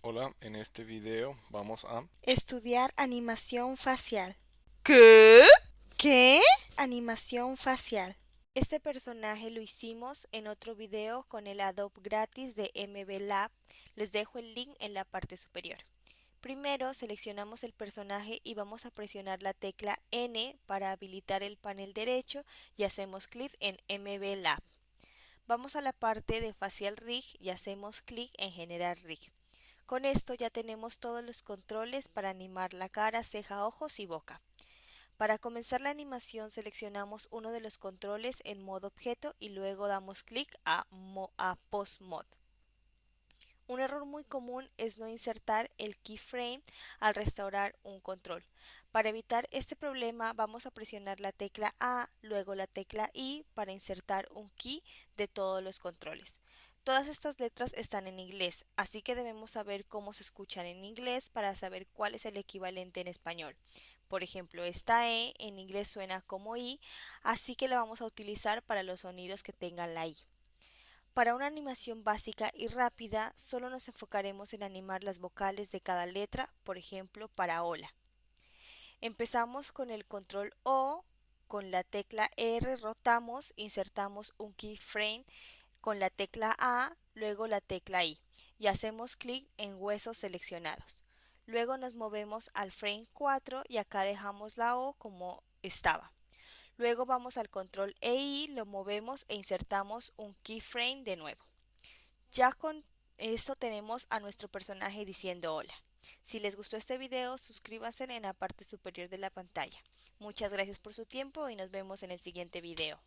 Hola, en este video vamos a... Estudiar animación facial. ¿Qué? ¿Qué? Animación facial. Este personaje lo hicimos en otro video con el Adobe gratis de MV Lab. Les dejo el link en la parte superior. Primero seleccionamos el personaje y vamos a presionar la tecla N para habilitar el panel derecho y hacemos clic en MV Lab. Vamos a la parte de Facial Rig y hacemos clic en Generar Rig. Con esto ya tenemos todos los controles para animar la cara, ceja, ojos y boca. Para comenzar la animación seleccionamos uno de los controles en modo objeto y luego damos clic a Pose Mode. Un error muy común es no insertar el keyframe al restaurar un control. Para evitar este problema vamos a presionar la tecla A, luego la tecla I para insertar un key de todos los controles. Todas estas letras están en inglés, así que debemos saber cómo se escuchan en inglés para saber cuál es el equivalente en español. Por ejemplo, esta E en inglés suena como I, así que la vamos a utilizar para los sonidos que tengan la I. Para una animación básica y rápida, solo nos enfocaremos en animar las vocales de cada letra, por ejemplo, para hola. Empezamos con el control O, con la tecla R rotamos, insertamos un keyframe con la tecla A, luego la tecla I y hacemos clic en huesos seleccionados. Luego nos movemos al frame 4 y acá dejamos la O como estaba. Luego vamos al control EI, lo movemos e insertamos un keyframe de nuevo. Ya con esto tenemos a nuestro personaje diciendo hola. Si les gustó este video, suscríbanse en la parte superior de la pantalla. Muchas gracias por su tiempo y nos vemos en el siguiente video.